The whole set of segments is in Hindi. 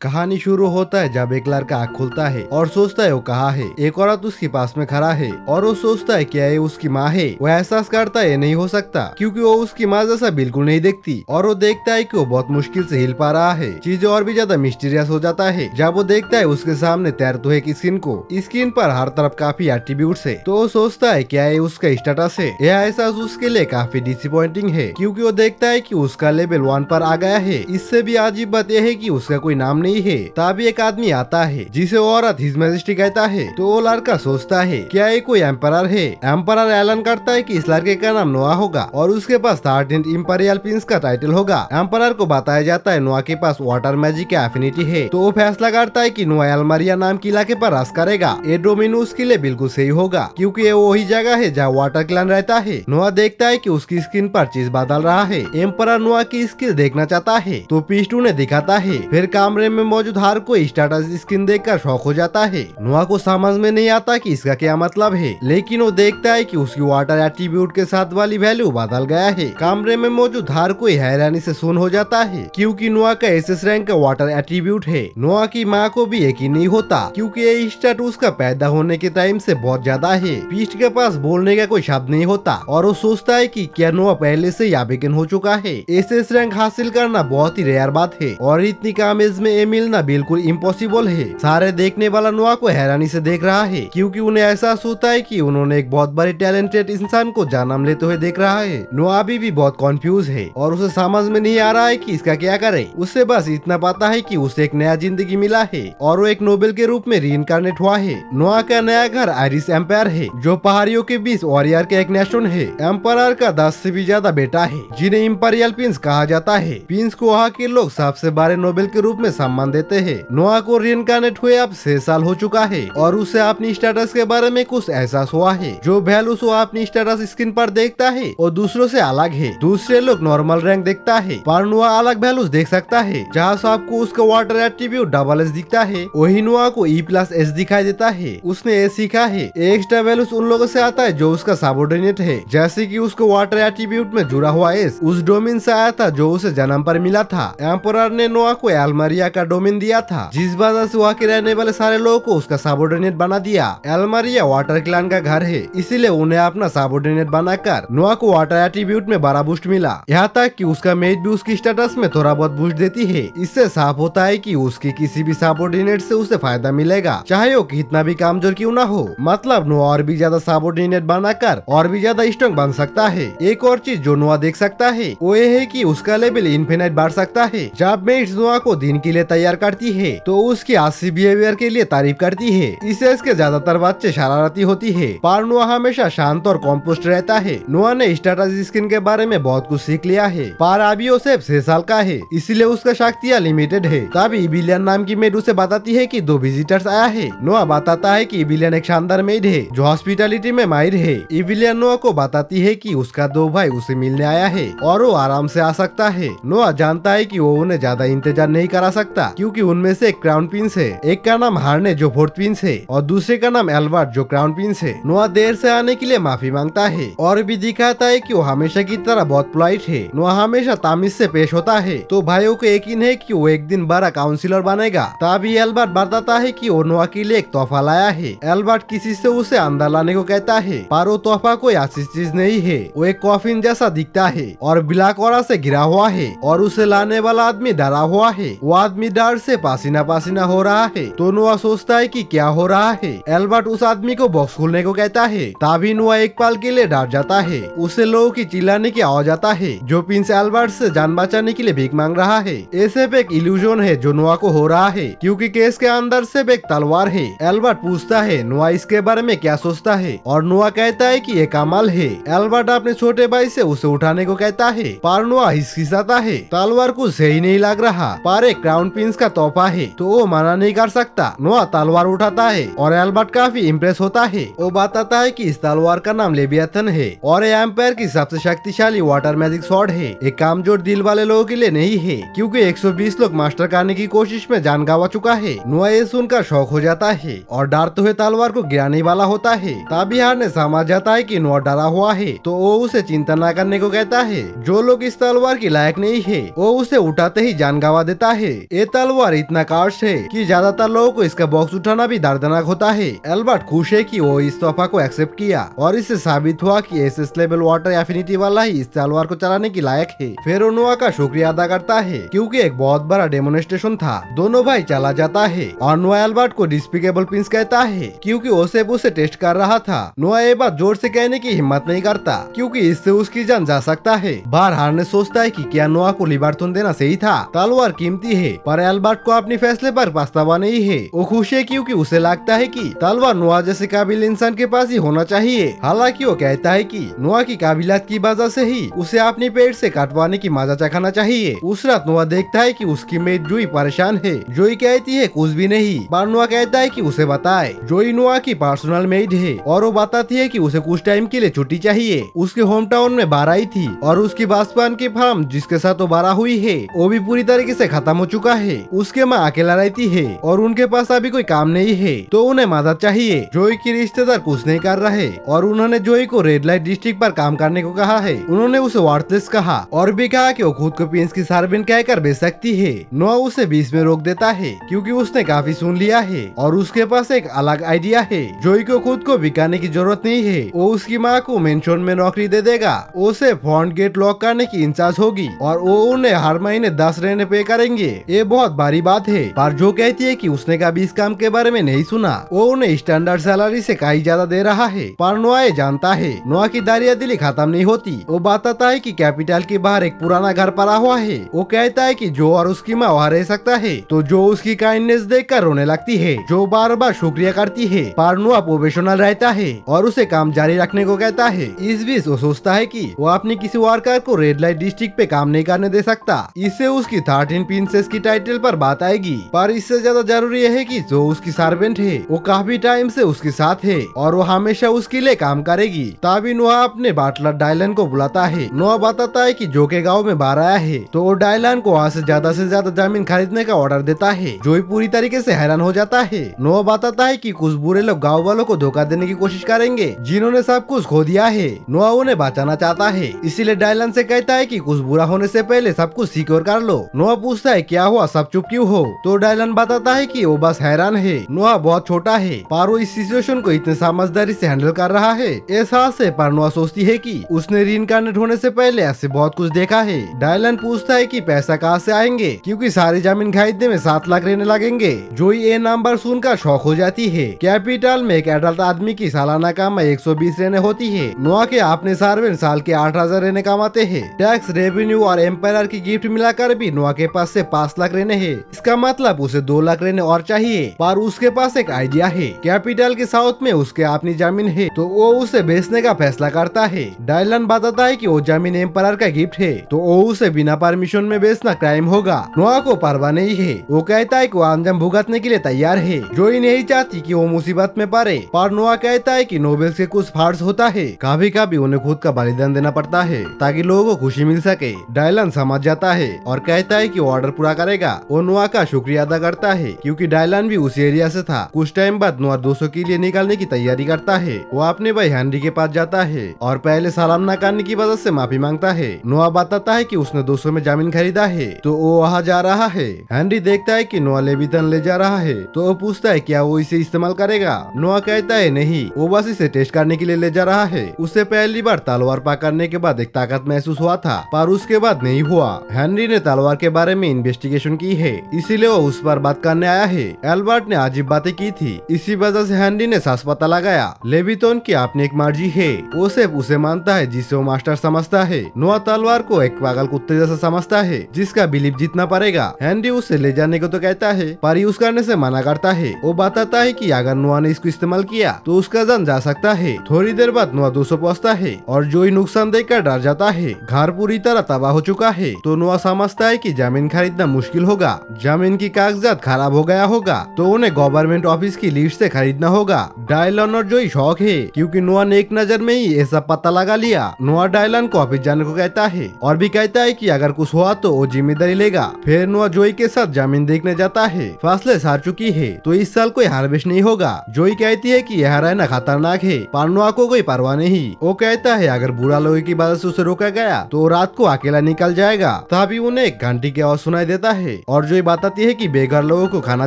कहानी शुरू होता है जब एक लड़का आँख खुलता है और सोचता है वो कहाँ है। एक औरत उसके पास में खड़ा है और वो सोचता है क्या ये उसकी माँ है। वो एहसास करता है ये नहीं हो सकता क्योंकि वो उसकी माँ जैसा बिल्कुल नहीं दिखती और वो देखता है कि वो बहुत मुश्किल से हिल पा रहा है। चीजें और भी ज्यादा मिस्टीरियस हो जाता है जब वो देखता है उसके सामने तैरते हुए एक स्किन को। स्किन पर हर तरफ काफी एट्रीब्यूट्स है तो वो सोचता है क्या ये उसका स्टेटस है। यह एहसास उसके लिए काफी डिसअपॉइंटिंग है क्योंकि वो देखता है कि उसका लेवल 1 पर आ गया है। इससे भी अजीब बात यह है कि उसका कोई नाम नहीं है। तभी एक आदमी आता है जिसे वो औरत हिज मैजेस्टी कहता है तो वो लड़का सोचता है क्या ये कोई एम्परर है। एम्परर ऐलान करता है कि इस लड़के का नाम नोआ होगा और उसके पास 13th इंपीरियल प्रिंस का टाइटल होगा। एम्परर को बताया जाता है नोआ के पास वाटर मैजिक का एफिनिटी है तो वो फैसला करता है कि नोआ एलमरिया नाम की इलाके पर राज करेगा। ये डोमिनो उसके लिए बिल्कुल सही होगा क्योंकि ये वही जगह है जहाँ वाटर क्लैन रहता है। नोआ देखता है कि उसकी स्किन पर चीज बदल रहा है। एम्परर नोआ की स्किल देखना चाहता है तो पीस्टू ने दिखाता है। फिर कमरे में मौजूद हर कोई स्टेटस स्किन देखकर शौक हो जाता है। नोआ को समझ में नहीं आता कि इसका क्या मतलब है लेकिन वो देखता है कि उसकी वाटर एट्रीब्यूट के साथ वाली वैल्यू बदल गया है। कमरे में मौजूद हर कोई हैरानी से सुन हो जाता है क्योंकि नोआ का एसएस रैंक का वाटर एट्रीब्यूट है। नोआ की माँ को भी यकीन नहीं होता क्योंकि ये स्टेट उसका पैदा होने के टाइम से बहुत ज्यादा है। पीस्ट के पास बोलने का कोई शब्द नहीं होता और वो सोचता है कि क्या नोआ पहले से याबिकन हो चुका है। एसएस रैंक हासिल करना बहुत ही रेयर बात है और इतनी कम एज में ये मिलना बिल्कुल इम्पॉसिबल है। सारे देखने वाला नोआ को हैरानी से देख रहा है क्योंकि उन्हें एहसास होता है कि उन्होंने एक बहुत बड़े टैलेंटेड इंसान को जन्म लेते हुए देख रहा है। नोआ अभी भी बहुत कंफ्यूज है और उसे समझ में नहीं आ रहा है कि इसका क्या करे। उसे बस इतना पता है कि उसे एक नया जिंदगी मिला है और वो एक नोबेल के रूप में रीइंकार्नेट हुआ है। नोआ का नया घर आयरिस एम्पायर है जो पहाड़ियों के बीच वॉरियर का एक नेशन है। एम्पायर का 10 से भी ज्यादा बेटा है जिन्हें इंपीरियल प्रिंस कहा जाता है। प्रिंस को वहाँ के लोग सबसे बड़े नोबेल के रूप में सम्मान देते हैं। नोआ को रीइंकार्नेट हुए अब 6 साल हो चुका है और उसे अपनी स्टेटस के बारे में कुछ एहसास हुआ है। जो वैल्यूज वो अपनी स्टेटस स्क्रीन पर देखता है वो दूसरों से अलग है। दूसरे लोग नॉर्मल रैंक देखता है पर नोआ अलग वैल्यूज देख सकता है। जहाँ सबको उसका वाटर एट्रीब्यूट डबल एस दिखता है वही नोआ को E+S दिखाई देता है। उसने ये सीखा है एक्स्ट्रा वैल्यूज उन लोगों से आता है जो उसका सबऑर्डिनेट है। जैसे कि उसको वाटर एट्रीब्यूट में जुड़ा हुआ एस उस डोमेन से आया था जो उसे जन्म पर मिला था। एम्परर ने नोआ को एलमरिया का डोमेन दिया था जिस वजह से वहाँ के रहने वाले सारे लोगों को उसका सबऑर्डिनेट बना दिया। एलमरिया वाटर क्लैन का घर है इसीलिए उन्हें अपना सबऑर्डिनेट बनाकर नोआ को वाटर एट्रीब्यूट में बड़ा बूस्ट मिला। यहाँ तक कि उसका मेज भी उसकी स्टेटस में थोड़ा बहुत बूस्ट देती है। इससे साफ होता है कि उसकी किसी भी सबऑर्डिनेट से उसे फायदा मिलेगा चाहे वो कितना भी कमजोर क्यों ना हो। मतलब नोआ और भी ज्यादा सबऑर्डिनेट बनाकर और भी ज्यादा स्ट्रॉन्ग बन सकता है। एक और चीज जो नोआ देख सकता है वो ये है कि उसका लेवल इन्फिनिट बढ़ सकता है। जब मेट्स नोआ को दिन के लिए तैयार करती है तो उसकी आसी बिहेवियर के लिए तारीफ करती है। इससे इसके ज्यादातर बच्चे शरारती होती है पर नोआ हमेशा शांत और कॉम्पोस्ट रहता है। नोआ ने स्टेटस स्किन के बारे में बहुत कुछ सीख लिया है पर अभी वो सिर्फ 6 साल का है इसलिए उसका शक्तियाँ लिमिटेड है। तभी इबिलियन नाम की मेड उसे बताती है कि 2 विजिटर्स आया है। नोआ बताता है कि इबिलियन एक शानदार मेड है जो हॉस्पिटैलिटी में माहिर है। इबिलियन नोआ को बताती है कि उसका 2 भाई उसे मिलने आया है और वो आराम से आ सकता है। नोआ जानता है कि वो उन्हें ज्यादा इंतजार नहीं करा सकता क्योंकि उनमें से एक क्राउन प्रिंस है। एक का नाम हार्ने जो 4th प्रिंस है और दूसरे का नाम एल्बर्ट जो क्राउन प्रिंस है। नोआ देर से आने के लिए माफी मांगता है और भी दिखाता है कि वो हमेशा की तरह बहुत पोलाइट है। नोआ हमेशा तामीज से पेश होता है तो भाइयों को यकीन है कि वो एक दिन बड़ा काउंसिलर बनेगा। तभी एल्बर्ट बताता है कि वो नोआ के लिए एक तोहफा लाया है। एल्बर्ट किसी से उसे अंदर लाने को कहता है पर वो तोहफा कोई अच्छी चीज नहीं है। वो एक कॉफिन जैसा दिखता है और ब्लैक ऑरा से घिरा हुआ है और उसे लाने वाला आदमी डरा हुआ है। वो आदमी डर से पसीना पसीना हो रहा है तो नोआ सोचता है कि क्या हो रहा है। एल्बर्ट उस आदमी को बॉक्स खोलने को कहता है तभी नोआ एक पल के लिए डर जाता है। उसे लोगों की चिल्लाने की आवाज आता है जो प्रिंस एल्बर्ट से जान बचाने के लिए भीख मांग रहा है। ये सिर्फ एक इल्यूजन है जो नोआ को हो रहा है क्योंकि केस के अंदर सिर्फ एक तलवार है। एल्बर्ट पूछता है नोआ इसके बारे में क्या सोचता है और नोआ कहता है कि ये कमाल है। एल्बर्ट अपने छोटे भाई से उसे उठाने को कहता है पर नोआ हिचकिचाता है। तलवार कुछ सही नहीं लग रहा पर एक क्राउन प्रिंस का तोहफा है तो वो मना नहीं कर सकता। नोआ तलवार उठाता है और एल्बर्ट काफी इम्प्रेस होता है। वो बताता है कि इस तलवार का नाम लेवियाथन है और ये एम्पायर की सबसे शक्तिशाली वाटर मैजिक स्वॉर्ड है। एक कमजोर दिल वाले लोगों के लिए नहीं है क्योंकि 120 लोग मास्टर करने की कोशिश में जान गंवा चुका है। नोआ ये सुनकर शौक हो जाता है और डरते हुए तलवार को गिराने वाला होता है। तभी हार्ने समझ जाता है कि नोआ डरा हुआ है तो वो उसे चिंता न करने को कहता है। जो लोग इस तलवार की लायक नहीं है वो उसे उठाते ही जान गंवा देता है। ये तलवार इतना कार्स है कि ज्यादातर लोगों को इसका बॉक्स उठाना भी दर्दनाक होता है। एल्बर्ट खुश है कि वो इस तोहफा को एक्सेप्ट किया और इससे साबित हुआ कि एसएस लेवल वाटर एफिनिटी वाला ही इस तलवार को चलाने की लायक है। फिर वो नोआ का शुक्रिया अदा करता है क्योंकि एक बहुत बड़ा डेमोन्स्ट्रेशन था। दोनों भाई चला जाता है और नोआ एल्बर्ट को डिस्पिकेबल प्रिंस कहता है क्योंकि वो सिर्फ उसे टेस्ट कर रहा था। नोआ ये बात जोर से कहने की हिम्मत नहीं करता क्योंकि इससे उसकी जान जा सकता है। बार हारने सोचता है कि क्या नोआ को लिबर्टन देना सही था। तलवार कीमती है पर एल्बर्ट को अपने फैसले पर पछतावा नहीं है। वो खुश है क्योंकि उसे लगता है कि तलवार नोआ जैसे काबिल इंसान के पास ही होना चाहिए। हालांकि वो कहता है कि नोआ की काबिलियत की वजह से ही उसे अपनी पेट से कटवाने की मजा चखाना चाहिए। उस रात नोआ देखता है कि उसकी मेट जोई परेशान है। जोई कहती है कुछ भी नहीं, पर नोआ कहता है कि उसे बताए। जोई नोआ की पर्सनल मेड है और वो बताती है कि उसे कुछ टाइम के लिए छुट्टी चाहिए। उसके होम टाउन में बाढ़ आई थी और उसकी बचपन की फार्म जिसके साथ वो बड़ा हुई है वो भी पूरी तरीके से खत्म हो चुका है। उसके माँ अकेला रहती है और उनके पास अभी कोई काम नहीं है तो उन्हें मदद चाहिए। जोई की रिश्तेदार कुछ नहीं कर रहे और उन्होंने जोई को रेड लाइट डिस्ट्रिक्ट पर काम करने को कहा है। उन्होंने उसे वर्थलेस कहा और भी कहा कि वो खुद को प्रिंस की सर्वेंट कहकर बेच सकती है। नोआ उसे बीच में रोक देता है क्योंकि उसने काफी सुन लिया है और उसके पास एक अलग आइडिया है। जोई को खुद को बिकाने की जरूरत नहीं है, वो उसकी माँ को मेंशन में नौकरी दे देगा। उसे फ्रंट गेट लॉक करने की इंचार्ज होगी और वो उन्हें हर महीने 10 रहने पे करेंगे। ये बहुत भारी बात है पर जो कहती है कि उसने कभी इस काम के बारे में नहीं सुना। वो उन्हें स्टैंडर्ड सैलरी से कहीं ज्यादा दे रहा है पर नोआ ये जानता है नोआ की दारियादिली खत्म नहीं होती। वो बताता है कि कैपिटल के बाहर एक पुराना घर पड़ा हुआ है। वो कहता है कि जो और उसकी माँ वहाँ रह सकता है तो जो उसकी काइंडनेस देखकर रोने लगती है। जो बार बार शुक्रिया करती है पर नोआ प्रोफेशनल रहता है और उसे काम जारी रखने को कहता है। इस बीच वो सोचता है कि वो अपनी किसी वर्कर को रेड लाइट डिस्ट्रिक्ट पे काम नहीं करने दे सकता। इससे उसकी 13 प्रिंसेस की टाइटल पर बात आएगी। पर इससे ज्यादा जरूरी है कि जो उसकी सर्वेंट है वो काफी टाइम से उसके साथ है और वो हमेशा उसके लिए काम करेगी। तभी नोआ अपने बाटलर डायलन को बुलाता है। नोआ बताता है कि जो के गाँव में बाढ़ आया है तो वो डायलन को वहाँ से ज्यादा जमीन खरीदने का ऑर्डर देता है। जो पूरी तरीके से हैरान हो जाता है। नोआ बताता है कि कुछ बुरे लोग गाँव वालों को धोखा देने की कोशिश करेंगे जिन्होंने सब कुछ खो दिया है। नोआ उन्हें बचाना चाहता है इसीलिए डायलन से कहता है कि कुछ बुरा होने से पहले सब कुछ सिक्योर कर लो। नोआ पूछता है क्या हुआ, सब चुप क्यों हो? तो डायलन बताता है कि वो बस हैरान है। नोआ बहुत छोटा है पर वो इस सिचुएशन को इतने समझदारी से हैंडल कर रहा है। एहसास से पर नोआ सोचती है कि उसने रीइंकार्नेट होने से पहले ऐसे बहुत कुछ देखा है। डायलन पूछता है कि पैसा कहाँ से आएंगे क्योंकि सारी जमीन खरीदने में 7 लाख रहने लगेंगे। जो ये नंबर सुनकर शौक हो जाती है। कैपिटल में एक एडल्ट आदमी की सालाना कमाई 120 रहने होती है। नोआ के अपने सर्वेंट साल के 8,000 रहने कमाते हैं। टैक्स रेवेन्यू और एम्पायर की गिफ्ट मिलाकर भी नोआ के पास से 5 लाख रहने हैं। इसका मतलब उसे 2 लाख रहने और चाहिए। पर उसके पास एक आइडिया है। कैपिटल के साउथ में उसके अपनी जमीन है तो वो उसे बेचने का फैसला करता है। डायलन बताता है कि वो जमीन एम्पायर का गिफ्ट है तो वो उसे बिना परमिशन में बेचना क्राइम होगा। नोआ को परवाह नहीं है। वो कहता है कि वो अंजाम भुगतने के लिए तैयार है। जोई नहीं चाहती कि वो मुसीबत में पड़े पर नोआ कहता है कि नोबेल से कुछ फर्ज होता है, कभी कभी उन्हें खुद का बलिदान देना पड़ता है ताकि लोगों को खुशी मिल सके। डायलन समझ जाता है और कहता है कि वो ऑर्डर पूरा करेगा। वो नोआ का शुक्रिया अदा करता है क्योंकि डायलन भी उस एरिया से था। कुछ टाइम बाद नोआ 200 के लिए निकलने की तैयारी करता है। वो अपने भाई हेनरी के पास जाता है और पहले सलाम न करने की वजह से माफी मांगता है। नोआ बताता है कि उसने 200 में जमीन खरीदा है तो वो वहाँ जा रहा है। हेनरी देखता है कि नोआ लेविथन ले जा रहा है तो वो पूछता है क्या वो इसे इस्तेमाल करेगा। नोआ कहता है नहीं, वो बस इसे टेस्ट करने के लिए ले जा रहा है। उसे पहली बार तलवार पकड़ने के बाद एक ताकत महसूस हुआ था पर उसके बाद नहीं हुआ। हेनरी ने तलवार के बारे में इन्वेस्टिगेशन की है इसीलिए वो उस पर बात करने आया है। एल्बर्ट ने अजीब बातें की थी इसी वजह से हेनरी ने सास पता लगाया। लेविथन की अपनी एक मर्जी है, वो सिर्फ उसे मानता है जिसे वो मास्टर समझता है। नोआ तलवार को एक पागल कुत्ते जैसा समझता है जिसका बिलीफ जीतना पड़ेगा। हेनरी उसे ले जाने को तो कहता है पर यूज करने से मना करता है। वो बताता है कि अगर नोआ ने इसको इस्तेमाल किया तो उसका जान जा सकता है। थोड़ी देर बाद नोआ 200 पहुंचता है और जोई नुकसान देखकर डर जाता है। घर पूरी तरह तबाह हो चुका है तो नोआ समझता है कि जमीन खरीदना मुश्किल होगा। जमीन की कागजात खराब हो गया होगा तो उन्हें गवर्नमेंट ऑफिस की लिस्ट से खरीदना होगा। डायलन और जोई शौक है क्योंकि नोआ ने एक नजर में ही ये सब पता लगा लिया। नोआ डायलन को ऑफिस जाने को कहता है और भी कहता है कि अगर कुछ हुआ तो वो जिम्मेदारी लेगा। फिर नोआ जोई के साथ जमीन देखने जाता है। फसलें सार चुकी है तो इस साल कोई हार्वेस्ट नहीं होगा। जोई कहती है कि यह रहना खतरनाक है पर नोआ को कोई परवाह नहीं। वो कहता है अगर बुरा लोगों की वजह से उसे रोका गया तो रात को अकेला निकल जाएगा। तभी उन्हें एक घंटी की आवाज सुनाई देता है। और जोई बताती है कि बेघर लोगों को खाना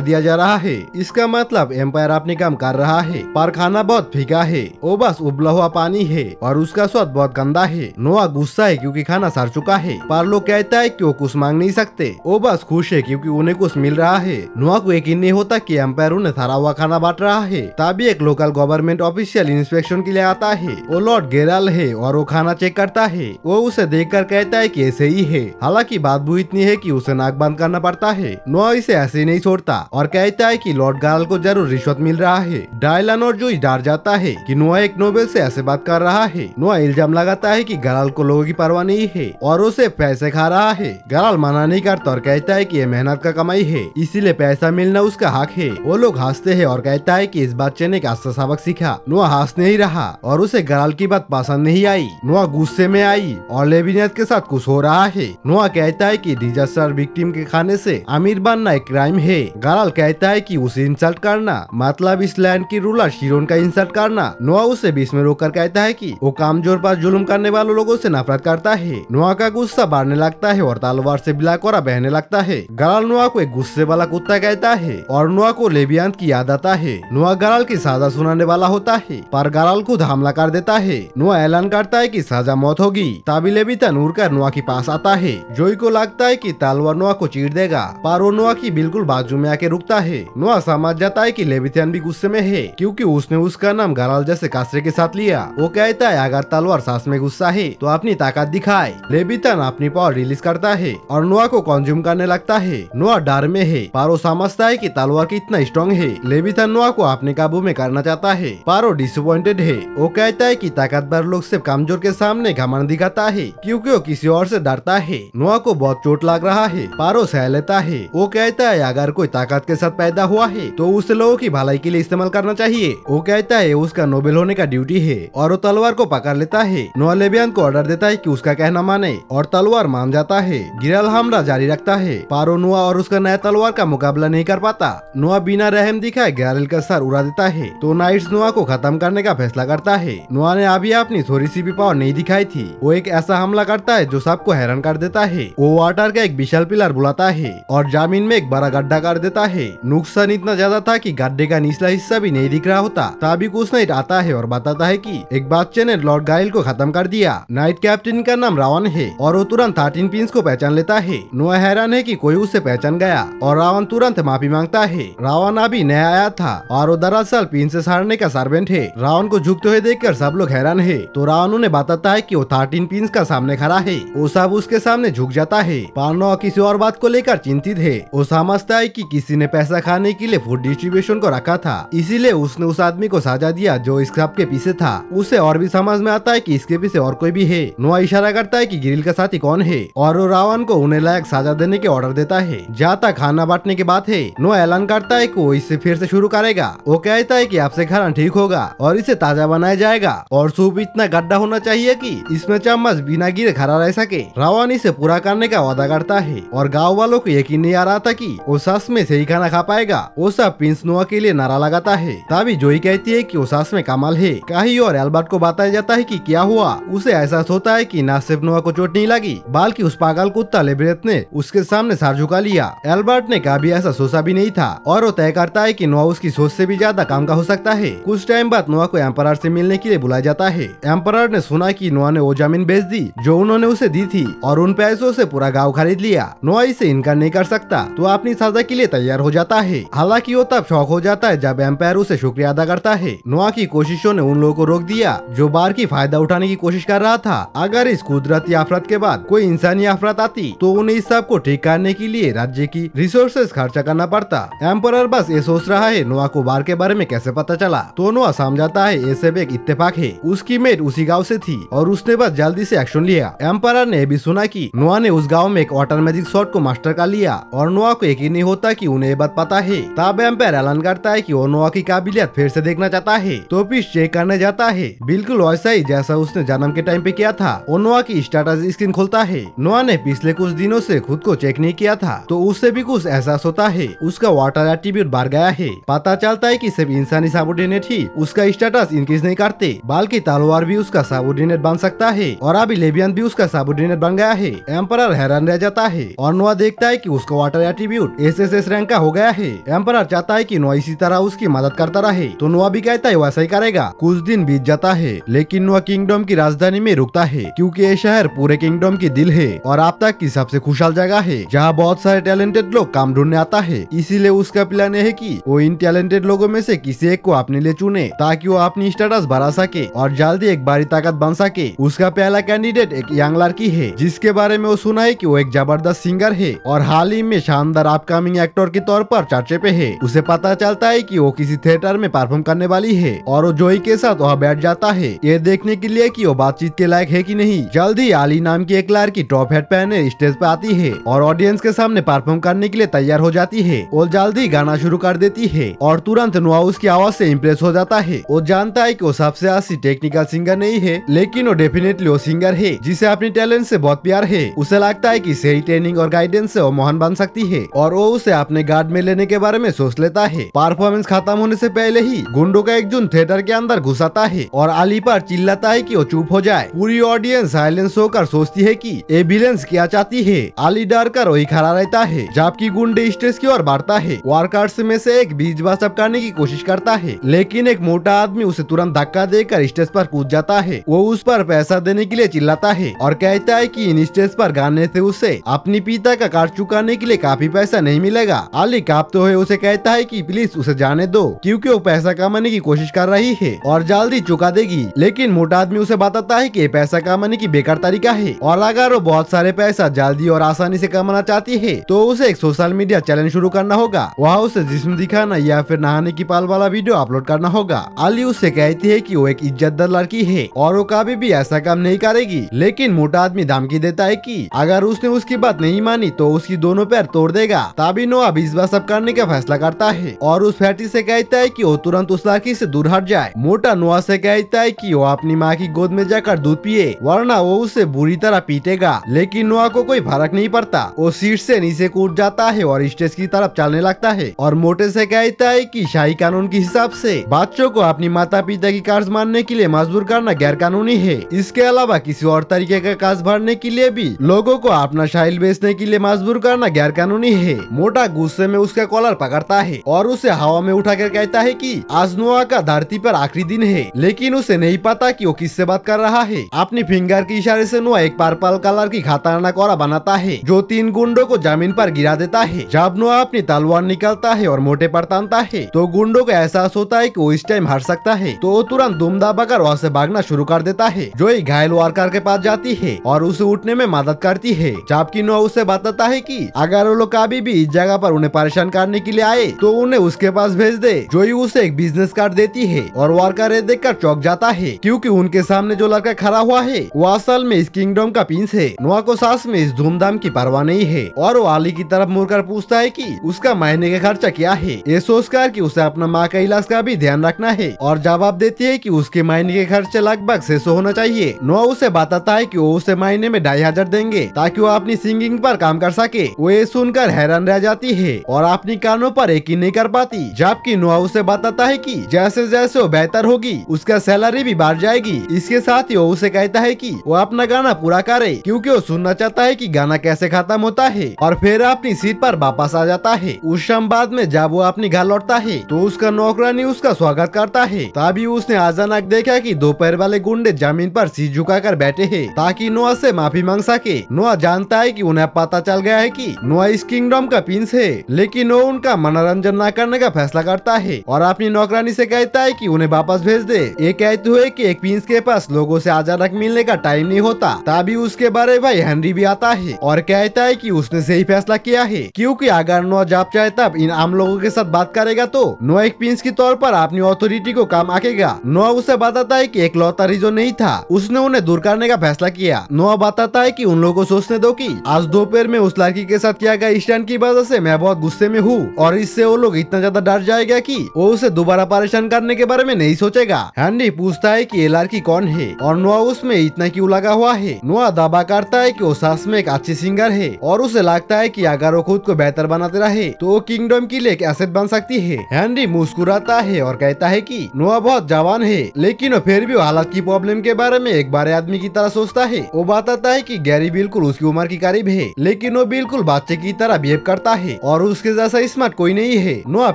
दिया जा रहा है। इसका मतलब एम्पायर अपने काम कर रहा है, पर खाना बहुत फीका है, वो बस उबला हुआ पानी है और उसका स्वाद बहुत गंदा है। नोआ गुस्सा है क्योंकि खाना सड़ चुका है, पर लोग कहता है कि वो कुछ मांग नहीं सकते, वो बस खुश है क्योंकि उन्हें कुछ मिल रहा है। नोआ को यकीन नहीं होता कि एम्पायर उन्हें सड़ा हुआ खाना बांट रहा है। तभी एक लोकल गवर्नमेंट ऑफिशियल इंस्पेक्शन के लिए आता है। वो लॉर्ड गेराल है और वो खाना चेक करता है। वो उसे देखकर कहता है कि ऐसे ही है। हालांकि बात वो इतनी है कि उसे नाक बंद करना पड़ता है। नोआ इसे ऐसे नहीं छोड़ता और कहता है कि लॉर्ड गेराल को जरूर रिश्वत मिल रहा है। डायलन और जोई डर जाता है कि नोआ एक नोबेल से ऐसे बात कर रहा है। नोआ इल्जाम लगाता है कि गेराल को लोगों की परवाह नहीं है और उसे पैसे खा रहा है। गेराल मना नहीं करता और कहता है कि ये मेहनत का कमाई है, इसीलिए पैसा मिलना उसका हक है। वो लोग हंसते हैं और कहता है कि इस बच्चे ने एक अच्छा सबक सीखा। नोआ हंस नहीं रहा और उसे गेराल की बात पसंद नहीं आई। नोआ गुस्से में आई और लेविनियत के साथ कुछ हो रहा है। नोआ कहता है कि डिजास्टर विक्टिम के खाने से अमीर बनना एक क्राइम है। गेराल कहता है कि उसे इंसल्ट करना मतलब इस लैंड की रूलर शिरोन का इंसल्ट करना। नोआ उसे बीच में रोककर कहता है कि वो कमजोर पर जुल्म करने वाले लोगों से नफरत करता है। नोआ का गुस्सा बढ़ने लगता है और तलवार से बिलाकोरा बहने लगता है। गेराल नोआ को एक गुस्से वाला कुत्ता कहता है और नोआ को लेवियंत की याद आता है। नोआ गेराल की सजा सुनाने वाला होता है, पर गेराल खुद हमला कर देता है। नोआ ऐलान करता है कि सजा मौत होगी। तभी लेविथन उड़कर नोआ के पास आता है। जोई को लगता है कि तलवार नोआ को चीर देगा, पर वो नोआ की बिल्कुल बाजू में आके रुकता है। नोआ समझ जाता है कि लेविथन भी गुस्से में है क्योंकि उसने उसका नाम गेराल जैसे कासरे के साथ लिया। वो कहता है अगर तलवार सांस में गुस्सा है तो अपनी ताकत दिखाए। लेविथन अपनी पावर रिलीज करता है और नोआ को कंज्यूम करने लगता है। नोआ डर में है, पर वो समझता है कि तलवार कितना स्ट्रॉन्ग है। लेविथन नोआ को अपने काबू में करना चाहता है, पर वो डिसअपॉइंटेड है। वो कहता है कि ताकतवर लोग सिर्फ कमजोर के सामने घमंड दिखाता है क्योंकि वो किसी और से डरता है। नोआ को बहुत चोट लग रहा है, पर वो सह लेता है। वो कहता है अगर कोई ताकत के साथ पैदा हुआ है तो उसे लोगों की भलाई के लिए इस्तेमाल करना चाहिए। वो कहता है उसका नोबेल होने का ड्यूटी है और वो तलवार को पकड़ लेता है। नोआ लेवियन को ऑर्डर देता है कि उसका कहना माने और तलवार मान जाता है। गेराल हमला जारी रखता है, पर वो नोआ और उसका नया तलवार का मुकाबला नहीं कर पाता। नोआ बिना रहम दिखाए गेराल का सर उड़ा देता है, तो नाइट्स नोआ को खत्म करने का फैसला करता है। नोआ ने अभी अपनी थोड़ी सी भी पावर नहीं दिखाई थी। वो एक ऐसा हमला करता है जो सबको हैरान कर देता है। वो वाटर का एक विशाल पिलर बुलाता है और जमीन में एक बड़ा गड्ढा कर देता है। नुकसान इतना ज्यादा था कि गड्ढे का निचला हिस्सा भी नहीं दिख रहा होता। तभी कुछ नाइट आता है और बताता है कि एक बच्चे ने लॉर्ड गेराल को खत्म कर दिया। नाइट कैप्टन का नाम रावण है और वो तुरंत 13 पिंस को पहचान लेता है। नोआ हैरान है कि कोई उसे पहचान गया और रावण तुरंत माफी मांगता है। रावण अभी नया आया था और वो दरअसल प्रिंसेस हारने का सर्वेंट है। रावण को झुकते हुए देखकर सब लोग हैरान है, तो रावण उन्हें बताता है कि वो 13 पिंस का सामने खड़ा है। वो सब उसके सामने झुक जाता है, पर नोआ किसी और बात को लेकर चिंतित है। वो समझता है कि किसी ने पैसा खाने के लिए फूड डिस्ट्रीब्यूशन को रखा था, इसीलिए उसने उस आदमी को सजा दिया जो इस सब के पीछे था। उसे और भी समझ में आता है कि इसके पीछे और कोई भी है। नोआ इशारा करता है कि गिरिल का साथी कौन है और वो रावण को उन्हें लायक सजा देने के ऑर्डर देता है। जहाँ तक खाना बांटने की बात है, नोआ ऐलान करता है कि वो इससे फिर से शुरू करेगा। वो कहता है कि आपसे खाना ठीक होगा और इसे ताजा बनाया जाएगा और सूप इतना गड्ढा होना चाहिए कि इसमें चम्मच बिना गिरे खड़ा रह सके। रावण इसे पूरा करने का वादा करता है और गाँव वालों को यकीन नहीं आ रहा था कि वो सच में सही खाना खा पाएगा। वो सब प्रिंस नोआ के लिए नारा लगाता है। तभी जोई कहती है कि वो सच में कमाल है। काही और एल्बर्ट को बताया जाता है कि क्या हुआ। उसे एहसास होता है कि न सिर्फ नोआ को चोट नहीं लगी बल्कि उस पागल कुत्ता लेब्रेथ ने उसके सामने सर झुका लिया। एल्बर्ट ने कभी ऐसा सोचा भी नहीं था और वो तय करता है कि नोआ उसकी सोच से भी ज्यादा काम का हो सकता है। कुछ टाइम बाद नोआ को एम्परर से मिलने के लिए बुलाया जाता है। एम्परर ने सुना कि नोआ ने वो जमीन बेच दी जो उन्होंने उसे दी थी और उन पैसों से पूरा गाँव खरीद लिया। नोआ इसे इनकार नहीं कर सकता, तो अपनी सजा के लिए तैयार हो जाता है। हालांकि वो तब शौक हो जाता है जब एम्पायर उसे शुक्रिया अदा करता है। नोआ की कोशिशों ने उन लोगों को रोक दिया जो बार की फायदा उठाने की कोशिश कर रहा था। अगर इस कुदरती आफत के बाद कोई इंसानी आफत आती तो उन्हें इस सब को ठीक करने के लिए राज्य की रिसोर्सेज खर्चा करना पड़ता। एम्परर बस ये सोच रहा है नोआ को बार के बारे में कैसे पता चला, तो नोआ समझाता है ये सब एक इत्तेफाक है। उसकी मेट उसी गाँव से थी और उसने बस जल्दी से एक्शन लिया। एम्परर ने भी सुना कि नोआ ने उस गाँव में एक वाटर मैजिक शॉट को मास्टर कर लिया और नोआ को यकीन नहीं होता कि उन्हें ये बात पता है। तब एम्पायर ऐलान करता है कि वो नोआ की काबिलियत फिर से देखना चाहता है, तो फिर चेक करने जाता है। बिल्कुल वैसा ही जैसा उसने जन्म के टाइम पे किया था। वो नोआ की स्टेटस स्क्रीन खोलता है। नोआ ने पिछले कुछ दिनों से खुद को चेक नहीं किया था, तो उससे भी कुछ एहसास होता है। उसका वाटर एट्रीब्यूट बढ़ गया है। पता चलता है कि सिर्फ इंसानी सबऑर्डिनेट ही उसका स्टेटस इंक्रीज नहीं करते, बल्कि तलवार भी उसका सबऑर्डिनेट बन सकता है और अभी लेवियन भी उसका सबऑर्डिनेट बन गया है। एम्परर हैरान रह जाता है और नोआ देख देखता है कि उसका वाटर एट्रीब्यूट एसएसएस रैंक का हो गया है। एम्परर चाहता है कि नोआ इसी तरह उसकी मदद करता रहे, तो नोआ भी कहता है वैसा ही करेगा। कुछ दिन बीत जाता है, लेकिन नोआ किंगडम की राजधानी में रुकता है, क्योंकि ये शहर पूरे किंगडम की दिल है और अब तक की सबसे खुशहाल जगह है, जहाँ बहुत सारे टैलेंटेड लोग काम ढूंढने आता है। इसीलिए उसका प्लान है कि वो इन टैलेंटेड लोगों में से किसी एक को अपने लिए चुने, ताकि वो अपनी स्टेटस बढ़ा सके और जल्दी एक बारी ताकत बन सके। उसका पहला कैंडिडेट एक यंग लड़की है, जिसके बारे में वो सुना है कि वो एक जबरदस्त सिंगर है और हाल ही में शानदार अपकमिंग एक्टर के तौर पर चर्चे पे है। उसे पता चलता है कि वो किसी थिएटर में परफॉर्म करने वाली है और वो जोई के साथ वहाँ बैठ जाता है, ये देखने के लिए कि वो बातचीत के लायक है कि नहीं। जल्दी आली नाम की एक लड़की टॉप हैट पहने स्टेज पे आती है और ऑडियंस के सामने परफॉर्म करने के लिए तैयार हो जाती है। वो जल्दी गाना शुरू कर देती है और तुरंत नोआ उसकी आवाज से इम्प्रेस हो जाता है। वो जानता है कि वो सबसे अच्छी टेक्निकल सिंगर नहीं है, लेकिन वो डेफिनेटली वो सिंगर है जिसे अपनी टैलेंट से बहुत प्यार है। उसे लगता है कि सही ट्रेनिंग और गाइडेंस से वो महान बन सकती है और वो उसे अपने गार्ड में लेने के बारे में सोच लेता है। परफॉर्मेंस खत्म होने से पहले ही गुंडों का एक झुंड थिएटर के अंदर घुस आता है और अली पर चिल्लाता है कि वो चुप हो जाए। पूरी ऑडियंस साइलेंस होकर सोचती है कि ये विलेंस क्या चाहती है। अली डर कर वही खड़ा रहता है, जबकि गुंडे स्टेज की ओर बढ़ता है। वर्कर्स में से एक बीच बस्टअप करने की कोशिश करता है, लेकिन एक मोटा आदमी उसे तुरंत धक्का देकर स्टेज पर कूद जाता है। वो उस पर पैसा देने के लिए चिल्लाता है और कहता है कि इन स्टेज पर गाने से उसे अपनी पिता का कर्ज चुकाने के लिए काफी पैसा नहीं मिलेगा। अली कांपते हुए उसे कहता है कि प्लीज उसे जाने दो, क्योंकि वो पैसा कमाने की कोशिश कर रही है और जल्दी चुका देगी। लेकिन मोटा आदमी उसे बताता है कि ये पैसा कमाने की बेकार तरीका है और अगर वो बहुत सारे पैसा जल्दी और आसानी से कमाना चाहती है तो उसे एक सोशल मीडिया चैलेंज शुरू करना होगा। वहाँ उसे जिस्म दिखाना या फिर नहाने की पाल वाला वीडियो अपलोड करना होगा। अली उससे कहती है कि वो एक इज्जतदार लड़की है और वो कभी भी ऐसा काम नहीं करेगी, लेकिन मोटा आदमी धमकी देता है कि अगर उसने उसकी बात नहीं मानी तो उसकी दोनों पैर तोड़ देगा। तभी नोआ इस बार सब करने का फैसला करता है और उस फैटी से कहता है कि वो तुरंत उस लड़की से दूर हट जाए। मोटा नोआ से कहता है कि वो अपनी माँ की गोद में जाकर दूध पिए, वरना वो उसे बुरी तरह पीटेगा। लेकिन नोआ को कोई फर्क नहीं पड़ता। वो सीट से नीचे कूद जाता है और स्टेज की तरफ चलने लगता है और मोटे से कहता है कि शाही कानून के हिसाब से बच्चों को अपनी माता पिता की कर्ज मानने के लिए मजबूर करना गैर कानूनी है। इसके अलावा किसी और तरीके का कर्ज भरने के लिए भी लोगों को अपना शाइल बेचने के लिए मजबूर करना गैर कानूनी है। मोटा गुस्से में उसका कॉलर पकड़ता है और उसे हवा में उठाकर कहता है कि आज नोआ का धरती पर आखिरी दिन है, लेकिन उसे नहीं पता कि वो किससे बात कर रहा है। अपनी फिंगर के इशारे से नोआ एक पर्पल कलर की खतरनाक औरा बनाता है जो 3 गुंडों को जमीन पर गिरा देता है। जब नोआ अपनी तलवार निकालता है और मोटे पर तानता है तो गुंडों को एहसास होता है कि वो इस टाइम हार सकता है, तो वो तुरंत दुम दबाकर वहाँ से भागना शुरू कर देता है। जो ही घायल वर्कर के पास जाती है और उसे उठने में मदद करती है, जबकि नोआ उसे बताता है कि अगर वो लोग कभी भी इस जगह पर उन्हें परेशान करने के लिए आए तो उन्हें उसके पास भेज दे। जो ही उसे एक बिजनेस कार्ड देती है और वर्कर ये देखकर चौंक जाता है, क्योंकि उनके सामने जो लड़का खड़ा हुआ है वो असल में इस किंगडम का प्रिंस है। नोआ को सास में इस धूमधाम की परवाह नहीं है और वो अली की तरफ मुड़कर पूछता है कि उसका महीने का खर्चा क्या है, ये सोचकर कि उसे अपना माँ का इलाज का भी ध्यान रखना है, और जवाब देती है कि उसके महीने के खर्चे लगभग 600 होना चाहिए। नोआ उसे बताता है कि वो उसे महीने में 2500 देंगे ताकि वो अपनी सिंगिंग पर काम कर सके। वो ये सुनकर हैरान रह जाती है और अपनी कानों पर यकीन नहीं कर पाती, जबकि नोआ उसे बताता है कि जैसे जैसे वो बेहतर होगी उसका सैलरी भी बढ़ जाएगी। इसके साथ ही वो उसे कहता है कि वो अपना गाना पूरा करे, क्योंकि वो सुनना चाहता है कि गाना कैसे खत्म होता है, और फिर अपनी सीट पर वापस आ जाता है। उस शाम बाद में जब वो अपनी घर लौटता है तो उसका नौकरानी उसका स्वागत करता है। तभी उसने अचानक देखा कि दोपहर वाले गुंडे जमीन पर सिर झुकाकर बैठे हैं ताकि नोआ से माफी मांग सके। नोआ जानता है कि उन्हें पता चल गया है कि नोआ इस किंगडम का प्रिंस है, लेकिन वो उनका मनोरंजन न करने का फैसला करता है और अपनी नौकरानी से कहता है कि उन्हें वापस भेज दे। ये कहते हुए कि एक प्रिंस के पास लोगों से अचानक मिलने का टाइम नहीं होता। तभी उसके बड़े भाई हेनरी भी आता है और कहता है कि उसने सही फैसला किया है, क्योंकि अगर नोआ जब चाहे तब इन आम लोगों के साथ बात करेगा तो नोआ एक प्रिंस के तौर पर अपनी अथॉरिटी को काम आएगा। नोआ उसे बताता है कि एक लौता रीजन नहीं था, उसने उन्हें दूर करने का फैसला किया। नोआ बताता है कि उन लोगों को सोचने दो कि आज दोपहर में उस लड़की के साथ किया गया स्टैंड की वजह से मैं बहुत गुस्से में हूँ और इससे वो लोग इतना ज्यादा डर जाएगा कि वो उसे दोबारा परेशान करने के बारे में नहीं सोचेगा। हेनरी पूछता है कि ये लड़की कौन है और नोआ उसमें इतना क्यों लगा हुआ है। नोआ दावा करता है कि वो सच में एक अच्छी सिंगर है और उसे लगता है कि अगर वो खुद को बेहतर बनाते रहे तो वो किंगडम के लिए एक एसेट बन सकती है। हेनरी मुस्कुराता है और कहता है कि नोआ बहुत जवान है, लेकिन वो फिर भी हालत की प्रॉब्लम के बारे में एक बारे आदमी की तरह सोचता है। वो बताता है कि गैरी बिल्कुल उसकी उम्र के करीब है, लेकिन वो बिल्कुल बच्चे की तरह बिहेव करता है और उसके जैसा स्मार्ट कोई नहीं है। नोआ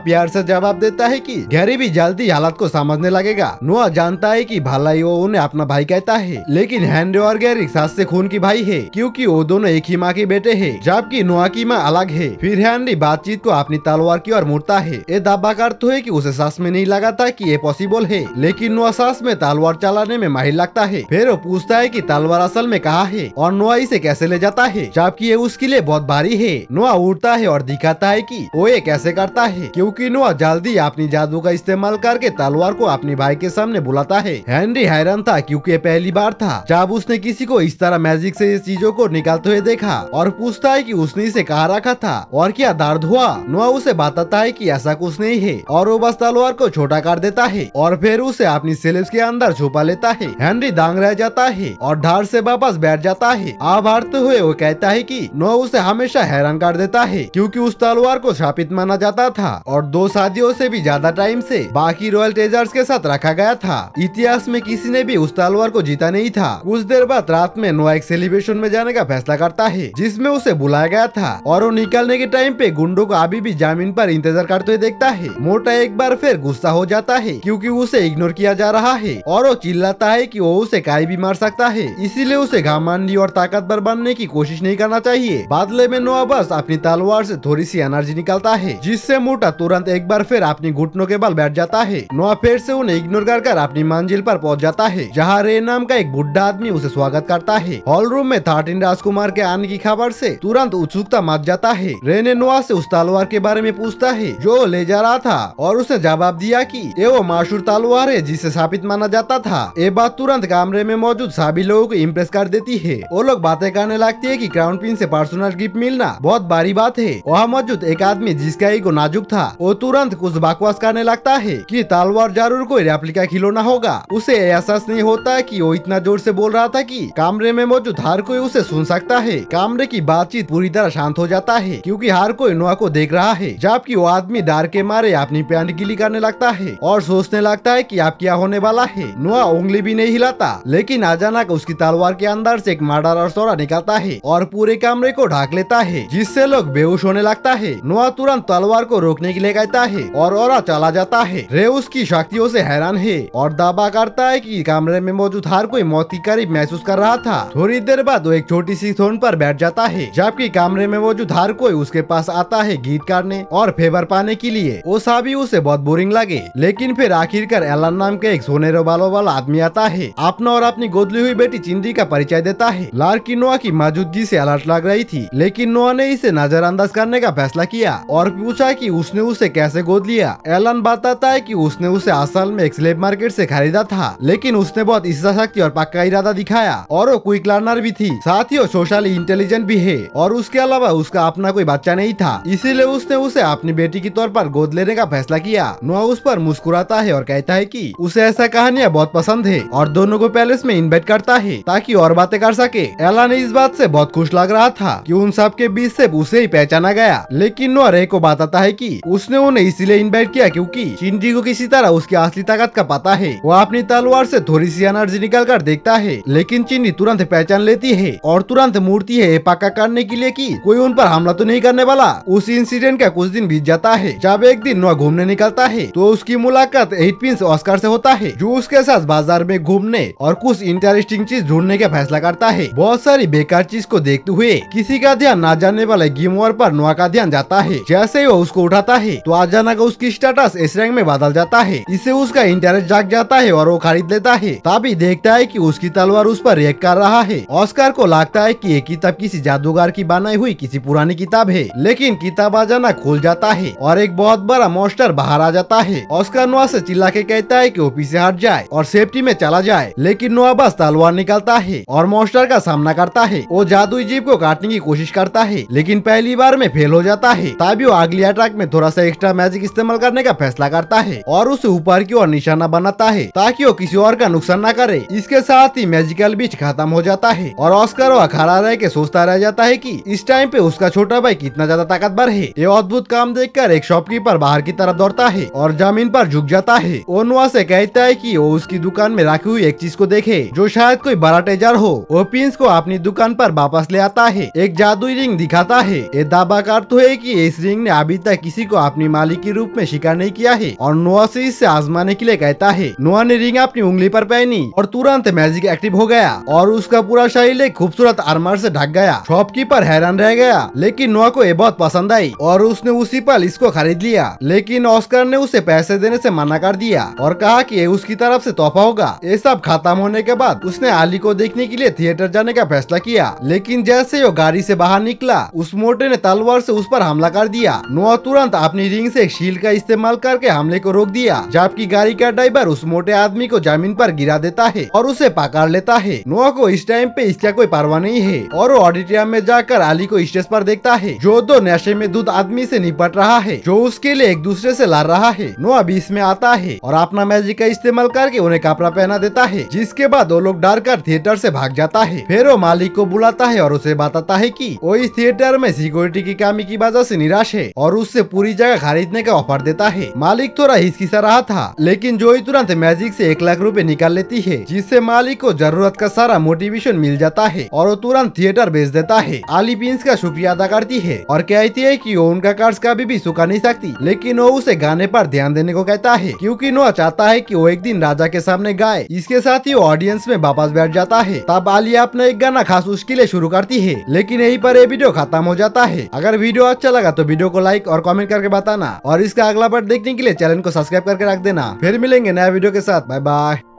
प्यार से जवाब देता है कि गैरी भी जल्दी हालात को समझने लगेगा। नोआ जानता है कि भलाई वो उन्हें अपना भाई कहता है, लेकिन हेनरी और गैरी सास से खून की भाई है क्योंकि वो दोनों एक ही माँ के बेटे हैं, जबकि नोआ की माँ अलग है। फिर हेनरी बातचीत को अपनी तलवार की ओर मुड़ता है। ये दावा करता है कि उसे सच में नहीं लगा था कि ये पॉसिबल है, लेकिन नोआ सच में तलवार चलाने में माहिर लगता है। फिर वो पूछता है कि तलवार असल में कहाँ है और नोआ इसे कैसे ले जाता है, जबकि ये उसके लिए बहुत भारी है। नोआ उड़ता है और दिखाता है कि वो ये कैसे करता है, क्योंकि नोआ जल्दी अपनी जादू का इस्तेमाल करके तलवार को अपने भाई के सामने बुलाता है। हेनरी हैरान था क्योंकि ये पहली बार था जब उसने किसी को इस तरह मैजिक से चीजों को निकालते हुए देखा और पूछता है कि उसने इसे कहाँ रखा था और क्या दर्द हुआ। नोआ उसे बताता है कि ऐसा कुछ नहीं है और वो बस तलवार को छोटा कर देता है और फिर उसे अपनी स्लीव्स के अंदर छुपा लेता है। हेनरी दंग रह जाता है और ढार से वापस बैठ जाता है। अब हारते हुए वो कहता है कि नोआ उसे हमेशा हैरान कर देता है क्योंकि उस तलवार को शापित माना जाता था और 2 सदियों से भी ज्यादा टाइम से बाकी रॉयल ट्रेजर्स के साथ रखा गया था। इतिहास में किसी ने भी उस तलवार को जीता नहीं था। कुछ देर बाद रात में नोआ एक सेलिब्रेशन में जाने का फैसला करता है जिसमें उसे बुलाया गया था और वो निकलने के टाइम पे गुंडों को अभी भी जमीन पर इंतजार करते हुए देखता है। मोटा एक बार फिर गुस्सा हो जाता है क्योंकि उसे इग्नोर किया जा रहा है और वो चिल्लाता है कि वो उसे कहीं भी मार सकता है, इसीलिए उसे घमंडी और ताकतवर बनने की कोशिश नहीं करना चाहिए। बदले में नोआ बस अपनी तलवार से थोड़ी सी एनर्जी निकालता है जिससे मोटा तुरंत एक बार फिर अपनी घुटनों के बल बैठ जाता है। नोआ फिर से उन्हें इग्नोर कर अपनी मंजिल पर पहुंच जाता है जहाँ रे नाम का एक बुढ़ा आदमी उसे स्वागत करता है। हॉल रूम में 13 राजकुमार के आने की खबर से तुरंत उत्सुकता मच जाता है। रे ने नोआ से उस तलवार के बारे में पूछता है जो ले जा रहा था और उसने जवाब दिया कि ये वो मशहूर तलवार है जिसे स्थापित माना जाता था। ये बात तुरंत कमरे में मौजूद सभी लोगों को इम्प्रेस कर देती है। वो लोग बातें करने लगती है कि क्राउन प्रिंस से पर्सनल गिफ्ट मिलना बहुत बड़ी बात है। वहाँ मौजूद एक आदमी जिसका ईगो नाजुक था वो तुरंत कुछ बकवास करने लगता है कि तलवार जरूर कोई रेप्लिका खिलौना होगा। उसे एहसास नहीं होता कि वो इतना जोर से बोल रहा था कि कमरे में मौजूद हर कोई उसे सुन सकता है। कमरे की बातचीत पूरी तरह शांत हो जाता है क्योंकि हर कोई नोआ को देख रहा है, जबकि वो आदमी डर के मारे अपनी पैंट गीली करने लगता है और सोचने लगता है कि अब क्या होने वाला है। नोआ उंगली भी नहीं हिलाता, लेकिन अचानक उसकी तलवार के अंदर से एक मर्डरर सोरा निकलता है और पूरे कमरे को ढक लेता है जिससे लोग बेहोश होने लगता है। नोआ तुरंत तलवार को रोकने के लिए कहता है और ओरा चला जाता है। रे उसकी शक्तियों से हैरान है और दावा करता है कि कमरे में मौजूद हर कोई मौत की करीब महसूस कर रहा था। थोड़ी देर बाद वो एक छोटी सी थ्रोन पर बैठ जाता है, जबकि कमरे में मौजूद हर कोई उसके पास आता है गीत करने और फेवर पाने के लिए। वो सभी उसे बहुत बोरिंग लगे, लेकिन फिर आखिरकार एलन नाम के एक सोनेरो बालों वाला आदमी आता है, अपना और अपनी गोदली हुई बेटी चिंदी का परिचय देता है। लड़की नोआ की मौजूदगी से अलर्ट लग रही थी, लेकिन नोआ ने इसे नजरअंदाज करने का फैसला किया और पूछा कि उसने उसे कैसे गोद लिया। एलन बताता है कि उसने उसे असल में एक स्लेव मार्केट से खरीदा था, लेकिन उसने बहुत इच्छा शक्ति और पक्का इरादा दिखाया और वो क्विक लर्नर भी थी, साथ ही वो सोशली इंटेलिजेंट भी है और उसके अलावा उसका अपना कोई बच्चा नहीं था, इसीलिए उसने उसे अपनी बेटी के तौर पर गोद लेने का फैसला किया। नोआ उस पर मुस्कुराता है और कहता है कि उसे ऐसा कहानियां बहुत पसंद है और दोनों को पैलेस में इनवाइट करता है ताकि और बातें कर सके। एलन इस बात से बहुत खुश लग रहा था कि उन सब के बीच से उसे ही पहचाना गया, लेकिन नोआ रे को बताता है कि उसने उन्हें इसलिए इनवाइट किया क्योंकि चिंटी को किसी तरह उसकी असली ताकत का पता है। वो अपनी तलवार से थोड़ी सी एनर्जी निकल कर देखता है, लेकिन चिंटी तुरंत पहचान लेती है और तुरंत मूर्ति है पक्का करने के लिए कि कोई उन पर हमला तो नहीं करने वाला। उस इंसिडेंट का कुछ दिन बीत जाता है। जब एक दिन नोआ घूमने निकलता है तो उसकी मुलाकात 8 प्रिंस ऑस्कर से होता है, जो उसके साथ बाजार में घूमने और कुछ इंटरेस्टिंग चीज ढूंढने का फैसला करता है। बहुत सारी बेकार चीज को देखते हुए किसी का ध्यान ना जाने वाले गिमोर पर नोआ का ध्यान जाता है। जैसे ही वो उसको उठाता है तो अचानक उसकी स्टेटस इस रैंक में बदल जाता है। इससे उसका इंटरेस्ट जाग जाता है और वो खरीद लेता है। तभी देखता है कि उसकी तलवार उस पर रिएक्ट कर रहा है। ऑस्कर को लगता है कि ये किताब किसी जादूगर की बनाई हुई किसी पुरानी किताब है, लेकिन किताब अचानक खुल जाता है और एक बहुत बड़ा मॉन्स्टर बाहर आ जाता है। ऑस्कर नोआ से चिल्ला के कहता है कि वो पीछे हट जाए और सेफ्टी में चला जाए, लेकिन नोआ बस तलवार निकालता है और मॉन्स्टर का सामना करता है। वो जादुई जीव को काटने की कोशिश करता है, लेकिन पहली बार में फेल हो जाता है। तभी वो अगली अटैक में थोड़ा सा एक्स्ट्रा मैजिक इस्तेमाल करने का फैसला करता है और उसे ऊपर की ओर निशाना बनाता है ताकि वो किसी और का नुकसान न करे। इसके साथ ही मैजिकल बीच खत्म हो जाता है और ऑस्कर वह खड़ा रह के सोचता रह जाता है कि इस टाइम पे उसका छोटा भाई कितना ज्यादा ताकतवर है। ये अद्भुत काम देखकर एक शॉपकीपर बाहर की तरफ दौड़ता है और जमीन पर झुक जाता है। वो नोआ से कहता है कि वो उसकी दुकान में रखी हुई एक चीज को देखे जो शायद कोई बड़ा ट्रेजर हो। वो प्रिंस को अपनी दुकान पर वापस ले आता है, एक एक जादुई रिंग दिखाता है। ये दावा करता है कि इस रिंग ने अभी तक किसी को अपनी मालिक के रूप में शिकार नहीं किया है और नोआ से इससे आजमाने के लिए कहता है। नोआ ने रिंग अपनी उंगली पर पहनी और तुरंत मैजिक एक्टिव हो गया और उसका पूरा शरीर एक खूबसूरत आर्मर से ढक गया। शॉपकीपर हैरान रह गया, लेकिन नोआ को ये बहुत पसंद आई और उसने उसी पल इसको खरीद लिया। लेकिन ऑस्कर ने उसे पैसे देने से मना कर दिया और कहा कि ये उसकी तरफ से तोहफा होगा। ये सब खत्म होने के बाद उसने आली को देखने के लिए थिएटर जाने का फैसला किया, लेकिन जैसे वो गाड़ी से बाहर निकला उस मोटे ने तलवार से उस पर हमला कर दिया। नोआ तुरंत अपनी रिंग से एक शील्ड का इस्तेमाल करके हमले को रोक दिया, जबकि गाड़ी का ड्राइवर उस मोटे आदमी को जमीन पर गिरा देता है और उसे पकड़ लेता है। नोआ को इस टाइम पे इसका कोई परवाह नहीं है और वो ऑडिटोरियम में जाकर आली को स्टेज पर देखता है, जो दो नशे में धुत आदमी से निपट रहा है, जो उसके लिए एक दूसरे से लड़ रहा है। नोआ बीच में आता है और अपना मैजिक का इस्तेमाल करके उन्हें कपड़ा पहना देता है, जिसके बाद वो लोग डर कर थिएटर से भाग जाता है। फिर वो मालिक को बुलाता है और उसे बताता है कि वो इस थिएटर में सिक्योरिटी की कमी की वजह से निराश है और उससे पूरी जगह खरीदने का ऑफर देता है। मालिक थोड़ा हिचकिचा रहा था, लेकिन जोई तुरंत मैजिक से 1 लाख रुपए निकाल लेती है, जिससे मालिक को जरूरत का सारा मोटिवेशन मिल जाता है और वो तुरंत थिएटर बेच देता है। आली प्रिंस का शुक्रिया अदा करती है और कहती है कि वो उनका कर्ज कभी भी चुका नहीं सकती, लेकिन वो उसे गाने पर ध्यान देने को कहता है, क्योंकि नोआ चाहता है कि वो एक दिन राजा के सामने गाए। इसके साथ ही वो ऑडियंस में वापस बैठ जाता है। तब आलिया अपना एक गाना खास उसके लिए शुरू करती है, लेकिन यहीं पर ये वीडियो खत्म हो जाता है। अगर वीडियो अच्छा लगा तो वीडियो को लाइक और कमेंट करके बताना और इसका अगला पार्ट देखने के लिए चैनल को सब्सक्राइब करके रख देना। फिर मिलेंगे नया वीडियो के साथ। Bye bye.